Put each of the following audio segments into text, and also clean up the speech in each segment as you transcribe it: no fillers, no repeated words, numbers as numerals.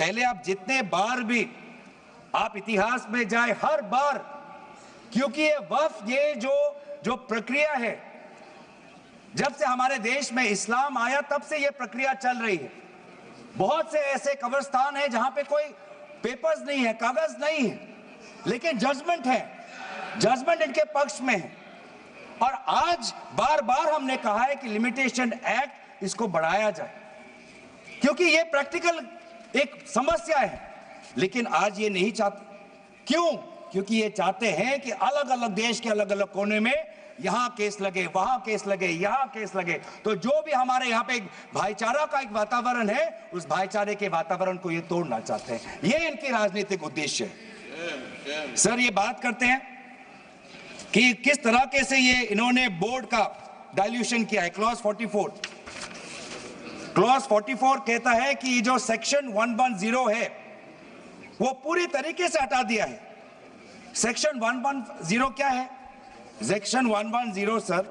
पहले आप जितने बार भी आप इतिहास में जाए, हर बार, क्योंकि ये वक्फ, ये जो प्रक्रिया है, जब से हमारे देश में इस्लाम आया तब से ये प्रक्रिया चल रही है। बहुत से ऐसे कब्रिस्तान हैं जहां पे कोई पेपर्स नहीं है, कागज नहीं है, लेकिन जजमेंट है, जजमेंट इनके पक्ष में है। और आज बार बार हमने कहा है कि लिमिटेशन एक्ट इसको बढ़ाया जाए, क्योंकि ये प्रैक्टिकल एक समस्या है। लेकिन आज ये नहीं चाहते। क्यों? क्योंकि ये चाहते हैं कि अलग अलग देश के अलग अलग कोने में यहां केस लगे, वहां केस लगे, यहां केस लगे। तो जो भी हमारे यहां पे एक भाईचारा का एक वातावरण है, उस भाईचारे के वातावरण को ये तोड़ना चाहते हैं। ये इनकी राजनीतिक उद्देश्य है। सर, ये बात करते हैं कि किस तरह से ये इन्होंने बोर्ड का डाइल्यूशन किया है। क्लॉज 44 कहता है कि जो सेक्शन 110 है वो पूरी तरीके से हटा दिया है। सेक्शन 110 क्या है? Section 110 sir,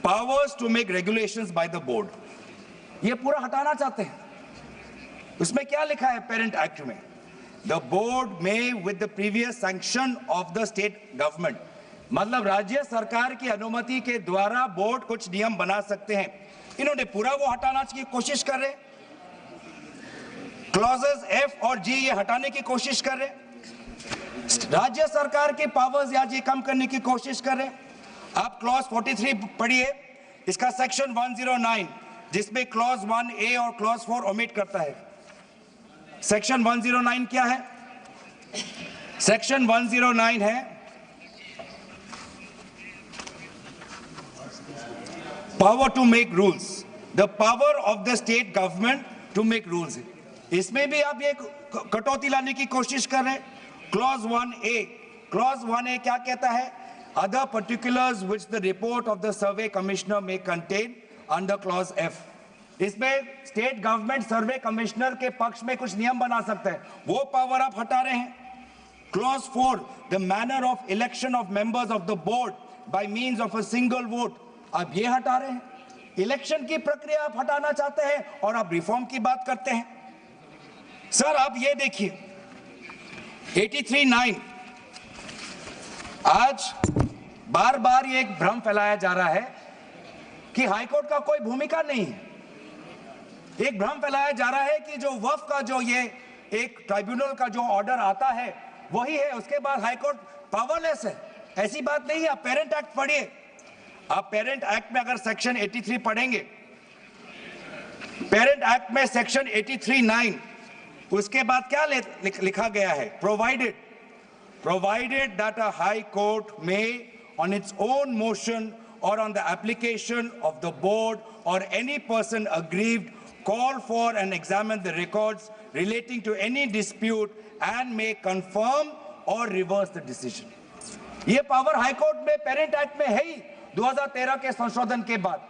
powers to make regulations by the board, ये पूरा हटाना चाहते हैं। उसमें क्या लिखा है पेरेंट एक्ट में? द बोर्ड में with the previous sanction of the state government, मतलब राज्य सरकार की अनुमति के द्वारा बोर्ड कुछ नियम बना सकते हैं। इन्होंने पूरा वो हटाना की कोशिश कर रहे। क्लॉजेस F और G ये हटाने की कोशिश कर रहे, राज्य सरकार के पावर्स या ये कम करने की कोशिश कर रहे। आप क्लॉज 43 पढ़िए, इसका सेक्शन 109, जिसमें क्लॉज 1A और क्लॉज 4 ओमिट करता है। सेक्शन 109 क्या है? सेक्शन 109 है power to make rules, the power of the state government to make rules. इसमें भी आप ये कटौती लाने की कोशिश कर रहे हैं। क्लॉज 1A क्या कहता है? Other particulars which the report of the survey commissioner में कंटेन अंडर क्लॉज F। इसमें स्टेट गवर्नमेंट सर्वे कमिश्नर के पक्ष में कुछ नियम बना सकते हैं, वो पावर आप हटा रहे हैं। Clause 4, the manner of election of members of the board by means of a single vote, आप ये हटा रहे हैं। इलेक्शन की प्रक्रिया आप हटाना चाहते हैं और आप रिफॉर्म की बात करते हैं। सर, आप ये देखिए 83(9), आज बार बार ये एक भ्रम फैलाया जा रहा है कि हाईकोर्ट का कोई भूमिका नहीं है। एक भ्रम फैलाया जा रहा है कि जो वक्फ का जो ये एक ट्राइब्यूनल का जो ऑर्डर आता है वही है, उसके बाद हाईकोर्ट पावरलेस है। ऐसी बात नहीं है। आप पेरेंट एक्ट पढ़िए। आप पेरेंट एक्ट में अगर सेक्शन 83 पढ़ेंगे, पेरेंट एक्ट में सेक्शन 83(9), उसके बाद क्या लिखा गया है? provided that a high court may on its own motion or on the application of the board or any person aggrieved call for and examine the records relating to any dispute and may confirm or reverse the decision। ये power high court में parent act में है ही 2013 के संशोधन के बाद।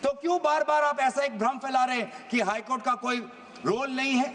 तो क्यों बार बार आप ऐसा एक भ्रम फैला रहे हैं कि हाई कोर्ट का कोई रोल नहीं है?